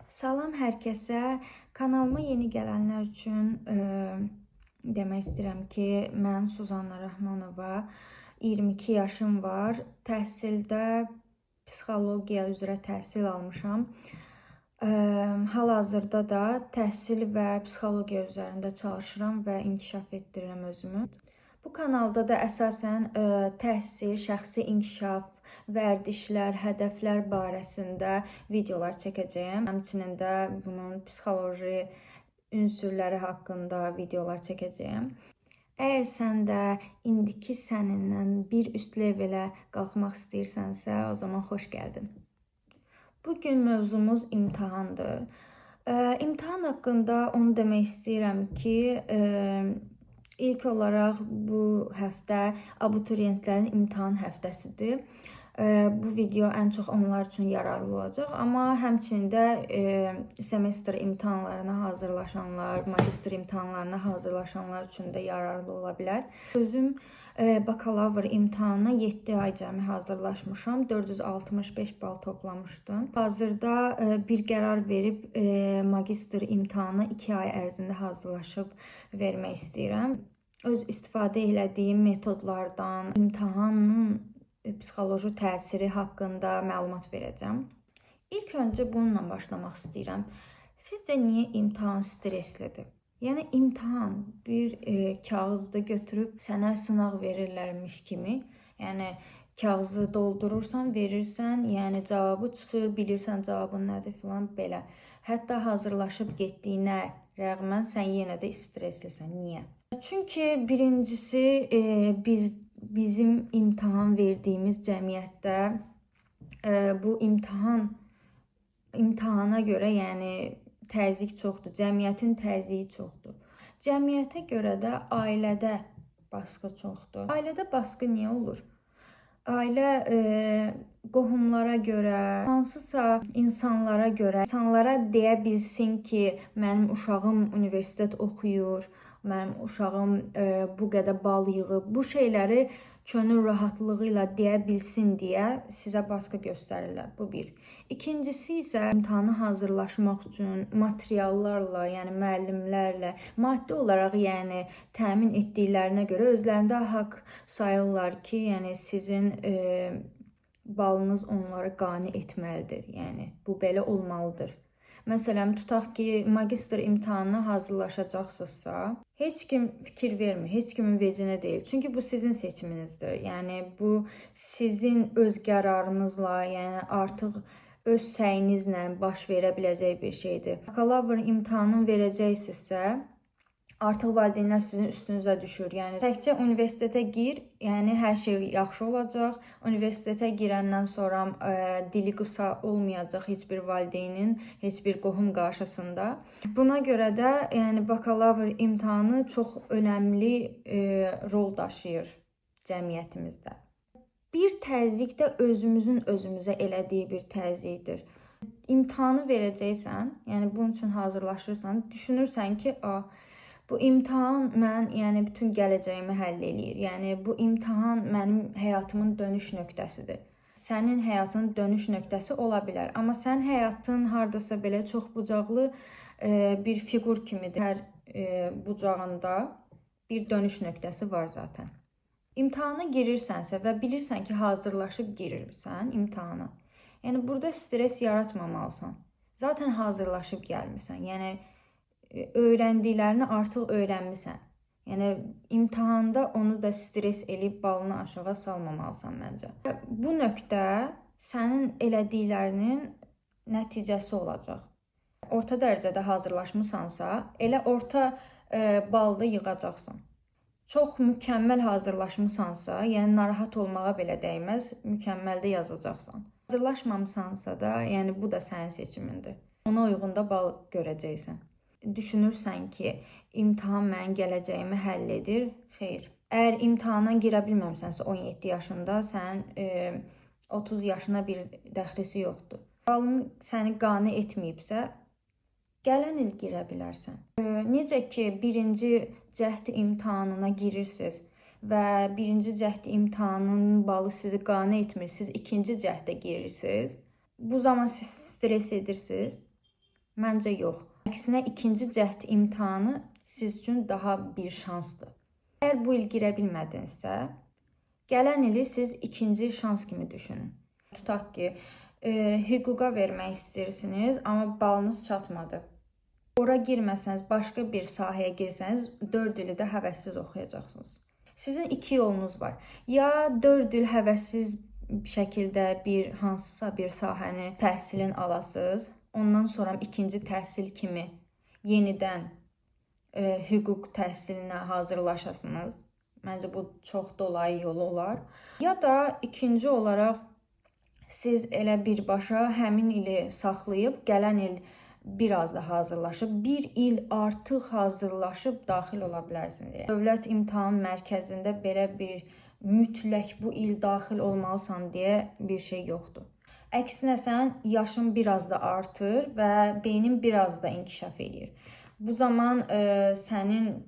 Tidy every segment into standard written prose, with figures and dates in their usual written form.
Salam hər kəsə. Kanalıma yeni gələnlər üçün demək istəyirəm ki, mən Suzanna Rəhmanova, 22 yaşım var. Təhsildə psixologiya üzrə təhsil almışam. Hal-hazırda da təhsil və psixologiya üzərində çalışıram və inkişaf etdirirəm özümü. Bu kanalda da əsasən təhsil, şəxsi inkişaf, vərdişlər, hədəflər barəsində videolar çəkəcəyəm. Həmçinin də bunun psixoloji ünsürləri haqqında videolar çəkəcəyəm. Əgər sən də indiki sənindən bir üst levelə qalxmaq istəyirsənsə, o zaman xoş gəldin. Bugün mövzumuz imtahandır. İmtahan haqqında onu demək istəyirəm ki, İlk olaraq bu həftə abituriyentlərin imtahan həftəsidir. Bu video ən çox onlar üçün yararlı olacaq, amma həmçinin də semestr imtahanlarına hazırlaşanlar, magistr imtahanlarına hazırlaşanlar üçün də yararlı ola bilər. Özüm bakalavr imtahanına 7 ay cəmi hazırlaşmışam. 465 bal toplamışdım. Hazırda bir qərar verib magistr imtahanına 2 ay ərzində hazırlaşıb vermək istəyirəm. Öz istifadə elədiyim metodlardan, imtahanın psixoloji təsiri haqqında məlumat verəcəm. İlk öncə bununla başlamaq istəyirəm. Sizcə niyə imtahan stresslidir? Yəni imtahan bir kağızda götürüb sənə sınaq verirlərmiş kimi, yəni kağızı doldurursan, verirsən, yəni cavabı çıxır, bilirsən cavabın nədir filan belə. Hətta hazırlaşıb getdiyinə rəğmən sən yenə də stresslisən. Niyə? Çünki birincisi bizim imtahan verdiyimiz cəmiyyətdə bu imtahana görə, yəni təzyiq çoxdur, cəmiyyətin təzyiqi çoxdur. Cəmiyyətə görə də ailədə baskı çoxdur. Ailədə baskı niyə olur? Ailə qohumlara görə, hansısa insanlara görə, insanlara deyə bilsin ki, mənim uşağım universitet oxuyur, mənim uşağım bu qədər bal yığıb, bu şeyləri könül rahatlığı ilə deyə bilsin deyə sizə baskı göstərirlər. Bu bir. İkincisi isə imtahana hazırlaşmaq üçün materiallarla, yəni müəllimlərlə, maddi olaraq yəni təmin etdiklərinə görə özlərində haqq sayırlar ki, yəni sizin balınız onları qane etməlidir. Yəni bu belə olmalıdır. Məsələn, tutaq ki, magistr imtahanına hazırlaşacaqsınızsa, heç kim fikir vermir, heç kimin vecinə deyil. Çünki bu sizin seçiminizdir. Yəni bu sizin öz qərarınızla, yəni artıq öz səyinizlə baş verə biləcək bir şeydir. Bakalavr imtahanını verəcəksinizsə, artıq valideynlər sizin üstünüzə düşür. Yəni təkcə universitetə gir, yəni hər şey yaxşı olacaq. Universitetə girəndən sonra dili qısa olmayacaq heç bir valideynin, heç bir qohum qarşısında. Buna görə də yəni bakalavr imtahanı çox önəmli rol daşıyır cəmiyyətimizdə. Bir təzyiq də özümüzün özümüzə elədiyi bir təzyiqdir. İmtahanı verəcəksən, yəni bunun üçün hazırlaşırsan, düşünürsən ki, bu imtahan yəni bütün gələcəyimi həll eləyir. Yəni bu imtahan mənim həyatımın dönüş nöqtəsidir. Sənin həyatının dönüş nöqtəsi ola bilər, amma sən həyatın hardasa belə çox bucaqlı bir fiqur kimidir. Hər bucağında bir dönüş nöqtəsi var zaten. İmtahana girirsənsə və bilirsən ki, hazırlaşıb girirsən imtahana. Yəni burada stres yaratmamalısan. Zaten hazırlaşıb gəlmirsən. Yəni öyrəndiklərini artıq öyrənmisən. Yəni imtahanda onu da stres eləyib balını aşağı salmamalısan məncə. Bu nöqtə sənin elədiklərinin nəticəsi olacaq. Orta dərəcədə hazırlaşmısansa, elə orta balda yığacaqsan. Çox mükəmməl hazırlaşmısansa, yəni narahat olmağa belə dəyməz, mükəmməldə yazacaqsan. Hazırlaşmamısansa da, yəni bu da sənin seçimindir. Ona uyğun da bal görəcəksən. Düşünürsən ki, imtahan mənim gələcəyimi həll edir, xeyr. Əgər imtahana girə bilməmisənsə 17 yaşında, sənin 30 yaşına bir dəxlisi yoxdur. Balın səni qane etməyibsə, gələn il girə bilərsən. Necə ki, birinci cəhd imtahanına girirsiniz və birinci cəhd imtahanının balı sizi qane etmir, siz ikinci cəhdə girirsiniz. Bu zaman siz stres edirsiniz. Məncə yox. Əksinə ikinci cəhd imtahanı siz üçün daha bir şansdır. Əgər bu il girə bilmədinizsə, gələn ili siz ikinci şans kimi düşünün. Tutaq ki, hüquqa vermək istəyirsiniz, amma balınız çatmadı. Ora girməsəniz, başqa bir sahəyə girsəniz, 4 ili də həvəssiz oxuyacaqsınız. Sizin iki yolunuz var. Ya 4 il həvəssiz şəkildə bir hansısa bir sahəni təhsilin alasınız, ondan sonra ikinci təhsil kimi yenidən hüquq təhsilinə hazırlaşasınız. Məncə bu çox dolayı yolu olar. Ya da ikinci olaraq siz elə birbaşa həmin ili saxlayıb, gələn il biraz da hazırlaşıb, bir il artıq hazırlaşıb daxil ola bilərsiniz. Dövlət İmtahan Mərkəzində belə bir mütləq bu il daxil olmalısan deyə bir şey yoxdur. Əksinə sən yaşın biraz da artır və beynin biraz da inkişaf edir. Bu zaman sənin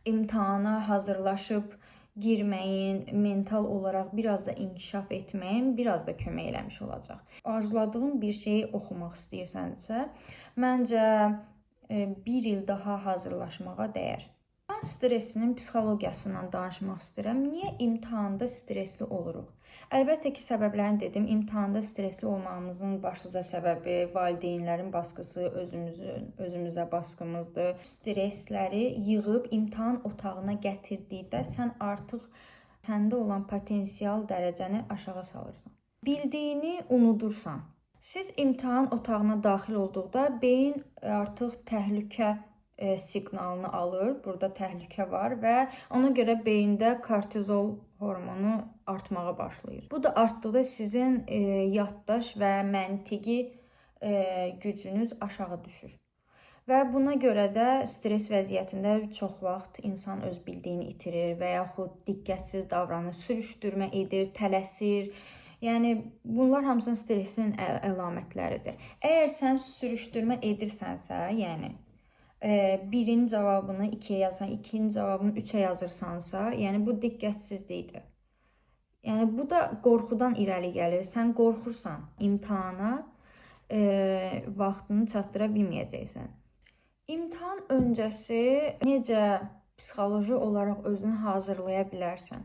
imtahana hazırlaşıb girməyin, mental olaraq biraz da inkişaf etməyin biraz da kömək eləmiş olacaq. Arzuladığın bir şeyi oxumaq istəyirsənsə, məncə bir il daha hazırlaşmağa dəyər. İmtahan stressinin psixologiyasından danışmaq istəyirəm. Niyə imtahanda stressli oluruq? Əlbəttə ki, səbəblərini dedim. İmtahanda stressli olmağımızın başlıca səbəbi valideynlərin baskısı, özümüzə baskımızdır. Stressləri yığıb imtahan otağına gətirdikdə sən artıq səndə olan potensial dərəcəni aşağı salırsan. Bildiyini unudursan. Siz imtahan otağına daxil olduqda beyin artıq təhlükə siqnalını alır. Burada təhlükə var və ona görə beyində kortizol hormonu artmağa başlayır. Bu da artdıqda sizin yaddaş və məntiqi gücünüz aşağı düşür. Və buna görə də stres vəziyyətində çox vaxt insan öz bildiyini itirir və yaxud diqqətsiz davranır, sürüşdürmə edir, tələsir. Yəni bunlar hamısı stressin əlamətləridir. Əgər sən sürüşdürmə edirsənsə, yəni birin cavabını 2-yə yazsan, ikinci cavabını 3-ə yazırsansa, yəni bu diqqətsizlikdir. Yəni bu da qorxudan irəli gəlir. Sən qorxursan, imtahana vaxtını çatdıra bilməyəcəksən. İmtahan öncəsi necə psixoloji olaraq özünü hazırlaya bilərsən?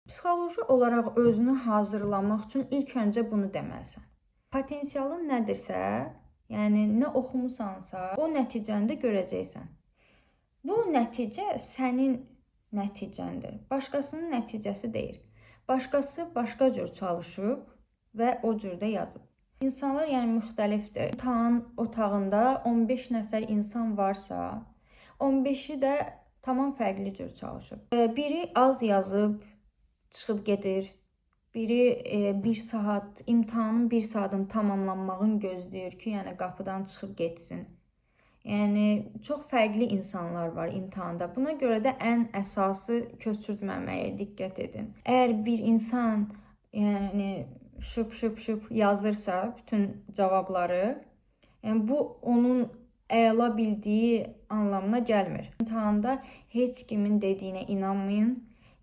Psixoloji olaraq özünü hazırlamaq üçün ilk öncə bunu deməlisən. Potensialın nədirsə, yəni nə oxumusansa, o nəticəni də görəcəksən. Bu nəticə sənin nəticəndir. Başqasının nəticəsi deyil. Başqası başqa cür çalışıb və o cür də yazıb. İnsanlar yəni müxtəlifdir. İmtahan otağında 15 nəfər insan varsa, 15-i də tamam fərqli cür çalışıb. Biri az yazıb, çıxıb gedir. Biri bir saat, imtahanın bir saatın tamamlanmağını gözləyir ki, yəni qapıdan çıxıb getsin. Yəni çox fərqli insanlar var imtahanda. Buna görə də ən əsası köçürtməməyə diqqət edin. Əgər bir insan yəni şıp yazırsa bütün cavabları, yəni bu onun əla bildiyi anlamına gəlmir. İmtahanda heç kimin dediyinə inanmayın.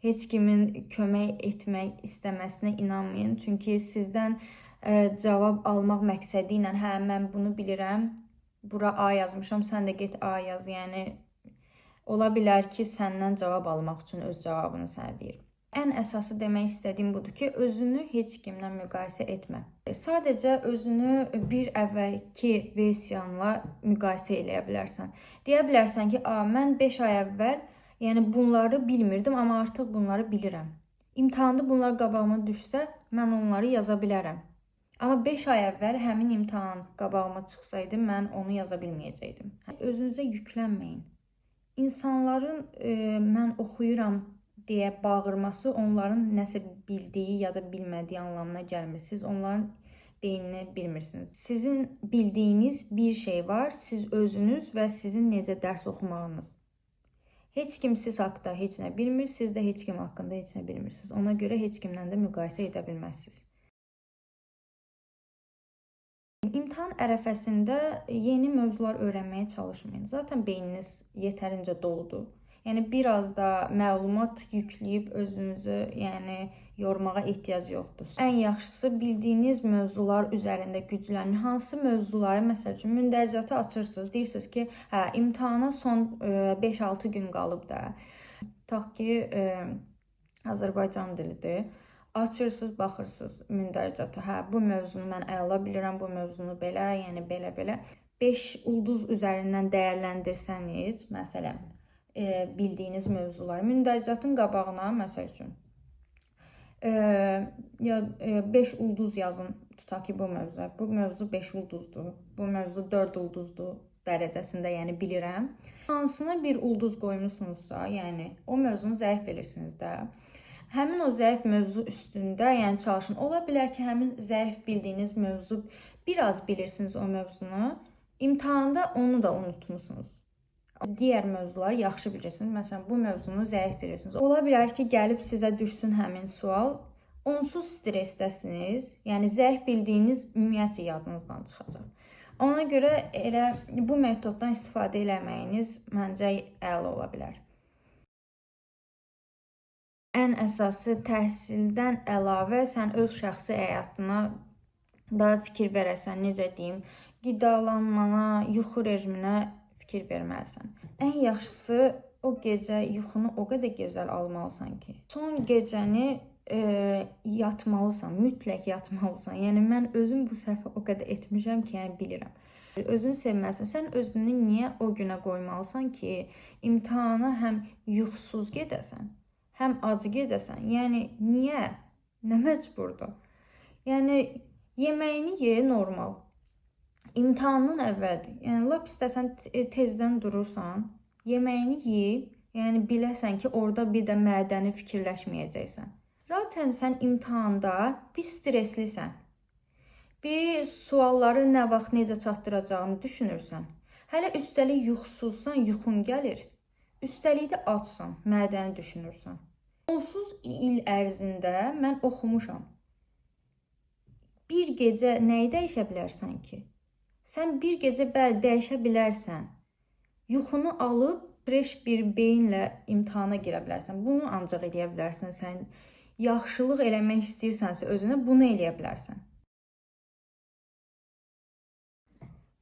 Heç kimin kömək etmək istəməsinə inanmayın. Çünki sizdən cavab almaq məqsədi ilə, hə mən bunu bilirəm, bura A yazmışam, sən də get A yaz. Yəni ola bilər ki, səndən cavab almaq üçün öz cavabını sənə deyir. Ən əsası demək istədiyim budur ki, özünü heç kimlə müqayisə etmə. Sadəcə özünü bir əvvəlki versiyanla müqayisə eləyə bilərsən. Deyə bilərsən ki, mən 5 ay əvvəl yəni bunları bilmirdim, amma artıq bunları bilirəm. İmtahanda bunlar qabağıma düşsə, mən onları yaza bilərəm. Amma 5 ay əvvəl həmin imtahan qabağıma çıxsaydı, mən onu yaza bilməyəcəkdim. Özünüzə yüklənməyin. İnsanların mən oxuyuram deyə bağırması onların nəsə bildiyi ya da bilmədiyi anlamına gəlmir. Siz onların beynini bilmirsiniz. Sizin bildiyiniz bir şey var, siz özünüz və sizin necə dərs oxumağınız. Heç kim siz haqqında heç nə bilmir, siz də heç kim haqqında heç nə bilmirsiniz. Ona görə heç kimlə də müqayisə edə bilməzsiniz. İmtahan ərəfəsində yeni mövzular öyrənməyə çalışmayın. Zaten beyniniz yetərincə doludur. Yəni biraz da məlumat yükləyib özünüzü yormağa ehtiyac yoxdur. Ən yaxşısı bildiyiniz mövzular üzərində güclənin. Hansı mövzuları, məsəl üçün mündəricatı açırsınız, deyirsiniz ki, hə, imtahana son 5-6 gün qalıb da. Tutaq ki, Azərbaycan dilidir. Açırsınız, baxırsınız mündəricata. Hə, bu mövzunu mən əla bilirəm, bu mövzunu belə, yəni belə-belə 5 ulduz üzərindən dəyərləndirsəniz, məsələn, bildiyiniz mövzuları mündəricatın qabağına, məsəl üçün, ya 5 ulduz yazın. Tutaq ki, bu mövzu 5 ulduzdur, bu mövzu 4 ulduzdur dərəcəsində, yəni bilirəm. Hansına bir ulduz qoymusunuzsa, yəni o mövzunu zəif bilirsiniz də. Həmin o zəif mövzu üstündə, yəni çalışın. Ola bilər ki, həmin zəif bildiyiniz mövzu biraz bilirsiniz o mövzunu, imtahanda onu da unutmusunuz. Digər mövzuları yaxşı bilirsiniz. Məsələn, bu mövzunu zəif bilirsiniz. Ola bilər ki, gəlib sizə düşsün həmin sual. Onsuz stressdəsiniz. Yəni zəif bildiyiniz ümumiyyətcə yadınızdan çıxacaq. Ona görə elə bu metoddan istifadə eləməyiniz məncə əla ola bilər. Ən əsası təhsildən əlavə sən öz şəxsi həyatına da fikir verəsən, necə deyim, qidalanmana, yuxu rejiminə fikir verməlisən. Ən yaxşısı o gecə yuxunu o qədər gözəl almalısan ki, son gecəni yatmalısan, mütləq yatmalısan. Yəni mən özüm bu səhvi o qədər etmişəm ki, yəni bilirəm. Özünü sevməlisən. Sən özünü niyə o günə qoymalısan ki, imtahana həm yuxusuz gedəsən, həm acı gedəsən. Yəni niyə? Nə məcburdur? Yəni yeməyini ye normal. İmtahandan əvvəldir. Yəni lap istəsən tezdən durursan, yeməyini ye, yəni biləsən ki, orada bir də mədəni fikirləşməyəcəksən. Zaten sən imtahanda bir streslisən. Bir sualları nə vaxt necə çatdıracağını düşünürsən. Hələ üstəlik yuxusuzsan, yuxun gəlir. Üstəlik də açsan, mədəni düşünürsən. Onsuz il ərzində mən oxumuşam. Bir gecə nəyi dəyişə bilərsən ki? Sən bir gecə bəli dəyişə bilərsən. Yuxunu alıb fresh bir beyinlə imtahana girə bilərsən. Bunu ancaq eləyə bilərsən. Sən yaxşılıq eləmək istəyirsənsə özünə bunu eləyə bilərsən.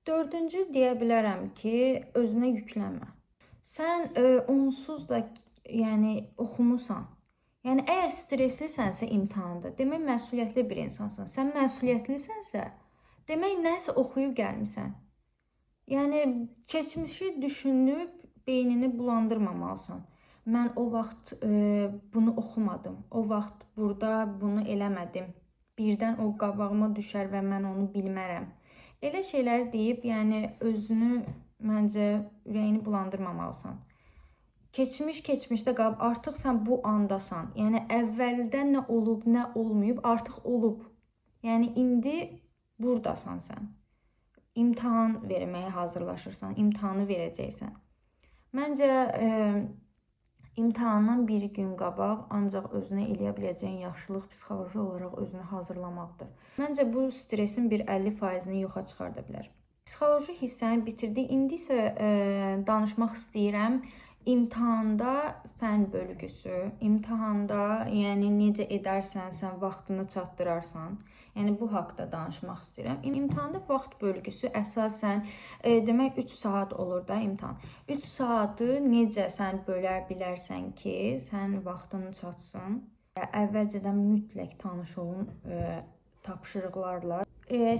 Dördüncü deyə bilərəm ki, özünə yüklənmə. Sən onsuz da yəni oxumusan. Yəni əgər stresslisənsə imtahanda, demək məsuliyyətli bir insansan. Sən məsuliyyətlisənsə, demək nəsə oxuyub gəlmisən. Yəni keçmişi düşünüb beynini bulandırmamalısan. Mən o vaxt bunu oxumadım. O vaxt burada bunu eləmədim. Birdən o qabağıma düşər və mən onu bilmərəm. Elə şeylər deyib, yəni özünü məncə ürəyini bulandırmamalısan. Keçmişdə qalıb, artıq sən bu andasan. Yəni əvvəldən nə olub, nə olmayıb, artıq olub. Yəni indi buradasan sən. İmtahan verməyə hazırlaşırsan, imtahanı verəcəksən. Məncə imtahandan bir gün qabaq ancaq özünə eləyə biləcəyin yaxşılıq psixoloji olaraq özünü hazırlamaqdır. Məncə bu stresin bir 50%-ni yoxa çıxarda bilər. Psixoloji hissəni bitirdik. İndi isə danışmaq istəyirəm imtahanda fən bölgüsü, imtahanda yəni necə edərsən, sən vaxtını çatdırarsan. Yəni bu haqqda danışmaq istəyirəm. İmtahanda vaxt bölgüsü əsasən demək 3 saat olur da imtahan. 3 saatı necə sən bölə bilərsən ki, sən vaxtını çatsın. Əvvəlcədən mütləq tanış olun tapşırıqlarla.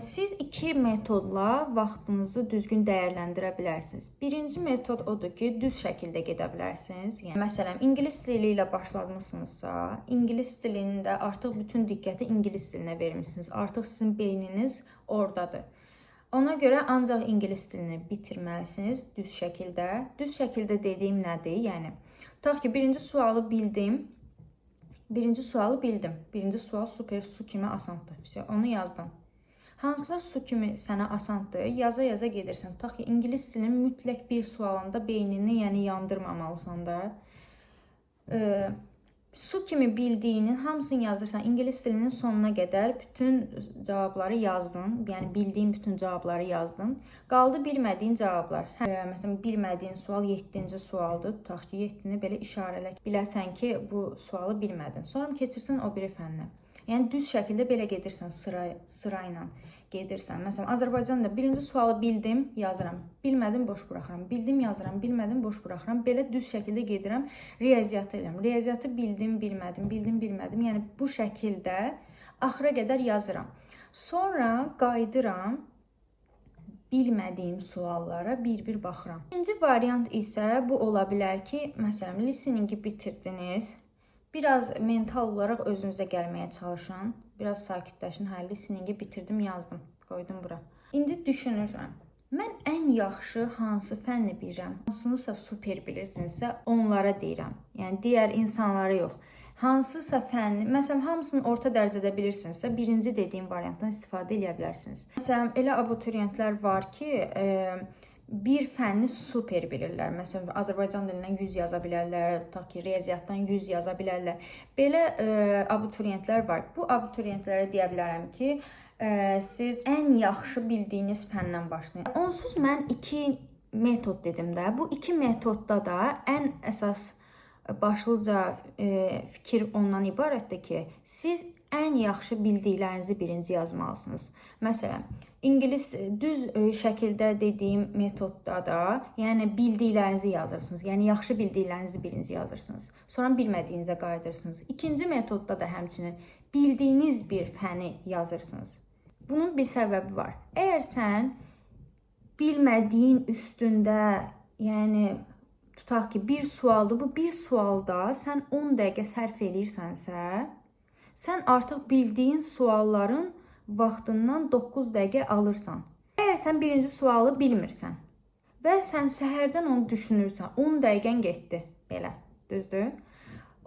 Siz iki metodla vaxtınızı düzgün dəyərləndirə bilərsiniz. Birinci metod odur ki, düz şəkildə gedə bilərsiniz. Yəni, məsələn, ingilis dili ilə başlamısınızsa, ingilis dilində artıq bütün diqqəti ingilis dilinə vermişsiniz. Artıq sizin beyniniz oradadır. Ona görə ancaq ingilis dilini bitirməlisiniz düz şəkildə. Düz şəkildə dediyim nədir? Yəni, tutaq ki, birinci sualı bildim. Birinci sual super su kimi asandır. Onu yazdım. Hansılar su kimi sənə asandır, yaza-yaza gedirsən. Tutaq ki, ingilis dilinin mütləq bir sualında beynini yəni yandırmamalısan da. Su kimi bildiyinin hamısını yazırsan, ingilis dilinin sonuna qədər bütün cavabları yazdın. Yəni bildiyin bütün cavabları yazdın. Qaldı bilmədiyin cavablar. Məsələn, bilmədiyin sual 7-ci sualdır. Tutaq ki, 7-ni belə işarələ. Biləsən ki, bu sualı bilmədin. Sonra keçirsən o biri fənnə. Yəni düz şəkildə belə gedirsən, sırayla gedirsən. Məsələn, Azərbaycanda birinci sualı bildim, yazıram. Bilmədim, boş buraxıram. Bildim, yazıram. Bilmədim, boş buraxıram. Belə düz şəkildə gedirəm, riyaziyyatı edirəm. Riyaziyyatı bildim, bilmədim, bildim, bilmədim. Yəni bu şəkildə axıra qədər yazıram. Sonra qayıdıram, bilmədiyim suallara bir-bir baxıram. İkinci variant isə bu ola bilər ki, məsələn, listeningi bitirdiniz. Biraz mental olaraq özünüzə gəlməyə çalışın. Biraz sakitləşin. Hə, listeningi bitirdim, yazdım, qoydum bura. İndi düşünürəm. Mən ən yaxşı hansı fənni bilirəm? Hansınısa super bilirsinizsə, onlara deyirəm. Yəni digər insanlara yox. Hansısa fənni, məsələn, hamısını orta dərəcədə bilirsinizsə, birinci dediyim variantdan istifadə edə bilərsiniz. Məsələn, elə abituriyentlər var ki, bir fənni super bilirlər. Məsələn, Azərbaycan dilindən 100 yaza bilərlər, tutaq ki, riyaziyyatdan 100 yaza bilərlər. Belə abituriyentlər var. Bu abituriyentlərə deyə bilərəm ki, siz ən yaxşı bildiyiniz fəndən başlayın. Onsuz mən 2 metod dedim də. Bu 2 metodda da ən əsas başlıca fikir ondan ibarətdir ki, siz ən yaxşı bildiklərinizi birinci yazmalısınız. Məsələn, İngilis düz şəkildə dediyim metodda da, yəni bildiklərinizi yazırsınız. Yəni yaxşı bildiklərinizi birinci yazırsınız. Sonra bilmədiyinizə qayıdırsınız. İkinci metodda da həmçinin bildiyiniz bir fəni yazırsınız. Bunun bir səbəbi var. Əgər sən bilmədiyin üstündə, yəni tutaq ki, bir sualdır, bu bir sualda sən 10 dəqiqə sərf edirsənsə, sən artıq bildiyin sualların vaxtından 9 dəqiqə alırsan. Əgər sən birinci sualı bilmirsən və sən səhərdən onu düşünürsən, 10 dəqiqən getdi belə, düzdür?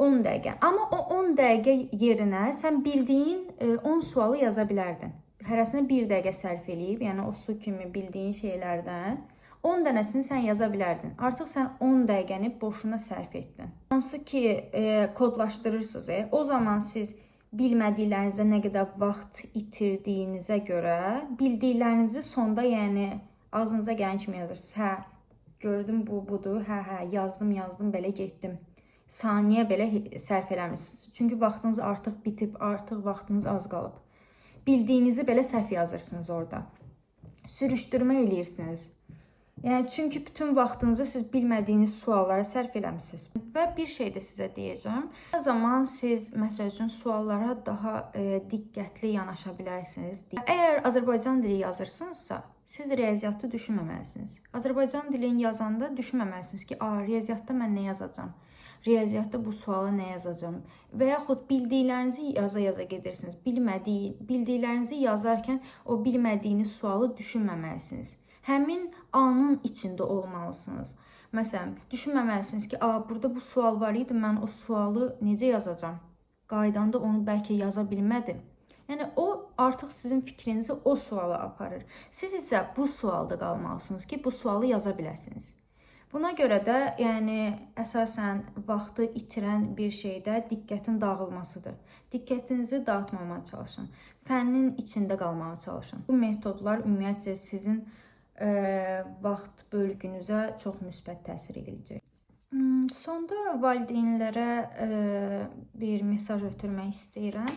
10 dəqiqə. Amma o 10 dəqiqə yerinə sən bildiyin 10 sualı yaza bilərdin. Hərəsinə 1 dəqiqə sərf eləyib, yəni o su kimi bildiyin şeylərdən 10 dənəsini sən yaza bilərdin. Artıq sən 10 dəqiqəni boşuna sərf etdin. Hansı ki, kodlaşdırırsınız, o zaman siz bilmədiklərinizə nə qədər vaxt itirdiyinizə görə bildiklərinizi sonda, yəni ağzınıza gələn kimi yazırsınız. Hə, gördüm bu budur, hə, yazdım, belə getdim. Saniyə belə sərf eləmişsiniz. Çünki vaxtınız artıq bitib, artıq vaxtınız az qalıb. Bildiyinizi belə səhv yazırsınız orada. Sürüşdürmə eləyirsiniz. Yəni, çünki bütün vaxtınızı siz bilmədiyiniz suallara sərf eləmişsiniz. Və bir şey də sizə deyəcəm. O zaman siz, məsəl üçün, suallara daha diqqətli yanaşa bilərsiniz. Əgər Azərbaycan dili yazırsınızsa, siz riyaziyyatı düşünməməlisiniz. Azərbaycan dilini yazanda düşünməməlisiniz ki, riyaziyyatda mən nə yazacağam? Riyaziyyatda bu suala nə yazacağam? Və yaxud bildiklərinizi yaza-yaza gedirsiniz. Bildiklərinizi yazarkən o bilmədiyiniz sualı düşünməməlisiniz. Həmin anın içində olmalısınız. Məsələn, düşünməməlisiniz ki, burada bu sual var idi, mən o sualı necə yazacağam? Qaydanda onu bəlkə yaza bilmədim. Yəni, o artıq sizin fikrinizi o suala aparır. Siz isə bu sualda qalmalısınız ki, bu sualı yaza biləsiniz. Buna görə də, yəni, əsasən vaxtı itirən bir şeydə diqqətin dağılmasıdır. Diqqətinizi dağıtmamağa çalışın. Fənnin içində qalmağa çalışın. Bu metodlar ümumiyyətcə sizin vaxt bölgünüzə çox müsbət təsir edəcək. Sonda valideynlərə bir mesaj ötürmək istəyirəm.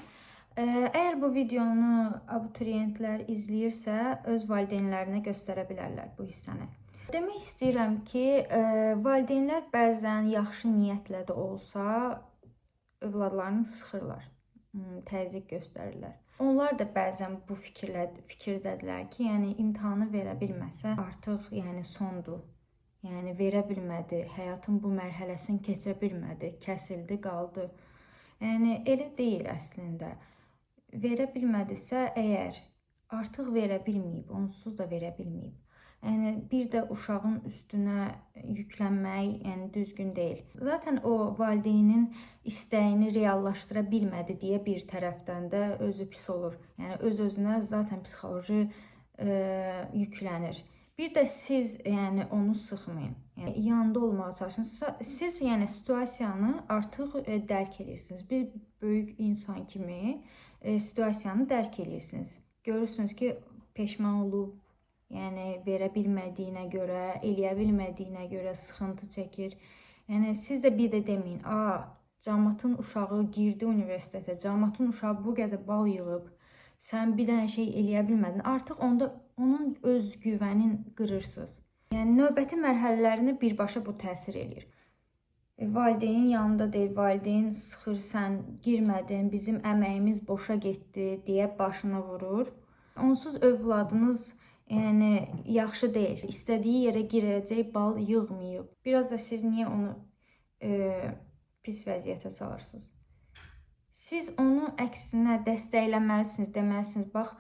Əgər bu videonu abituriyentlər izləyirsə, öz valideynlərinə göstərə bilərlər bu hissəni. Demək istəyirəm ki, valideynlər bəzən yaxşı niyyətlə də olsa, övladlarını sıxırlar, təzyiq göstərirlər. Onlar da bəzən bu fikirdədirlər ki, yəni imtahanı verə bilməsə, artıq yəni sondur. Yəni verə bilmədi, həyatın bu mərhələsini keçə bilmədi, kəsildi, qaldı. Yəni elə deyil əslində. Verə bilmədisə, əgər artıq verə bilməyib, onsuz da verə bilməyib. Yəni bir də uşağın üstünə yüklənmək, yəni düzgün deyil. Zaten o valideynin istəyini reallaşdıra bilmədi deyə bir tərəfdən də özü pis olur. Yəni öz-özünə zaten psixoloji yüklənir. Bir də siz yəni onu sıxmayın. Yəni yanında olmağa çalışın. Siz yəni situasiyanı artıq dərk edirsiniz. Bir böyük insan kimi situasiyanı dərk edirsiniz. Görürsünüz ki, peşman olub, yəni verə bilmədiyinə görə, eləyə bilmədiyinə görə sıxıntı çəkir. Yəni siz də bir də deməyin, camaatın uşağı girdi universitetə, camaatın uşağı bu qədər bal yığıb, sən bir dənə şey eləyə bilmədin. Artıq onda onun öz güvənin qırırsınız. Yəni növbəti mərhələlərini birbaşa bu təsir eləyir. Valideyn yanında deyil, valideyn sıxır, sən girmədin, bizim əməyimiz boşa getdi deyə başına vurur. Onsuz övladınız yəni yaxşı deyil. İstədiyi yerə girəcək bal yığmayıb. Biraz da siz niyə onu pis vəziyyətə salarsınız? Siz onu əksinə dəstəkləməlisiniz, deməlisiniz, bax,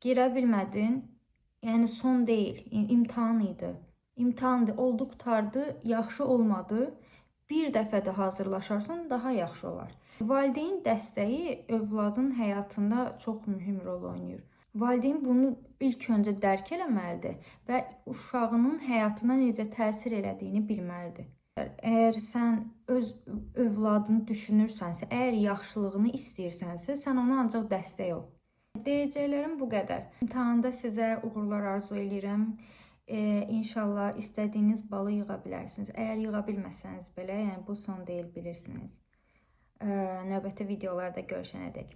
girə bilmədin, yəni son deyil, imtahan idi. İmtahandır, oldu, qutardı, yaxşı olmadı. Bir dəfə də hazırlaşarsan, daha yaxşı olar. Valideyn dəstəyi övladın həyatında çox mühüm rol oynayır. Valideyn bunu ilk öncə dərk eləməlidir və uşağının həyatına necə təsir elədiyini bilməlidir. Əgər sən öz övladını düşünürsənsə, əgər yaxşılığını istəyirsənsə, sən ona ancaq dəstək ol. Deyəcəklərim bu qədər. İmtahanda sizə uğurlar arzu edirəm. İnşallah istədiyiniz balı yığa bilərsiniz. Əgər yığa bilməsəniz belə, yəni bu son deyil, bilirsiniz. Növbəti videolarda görüşənədək.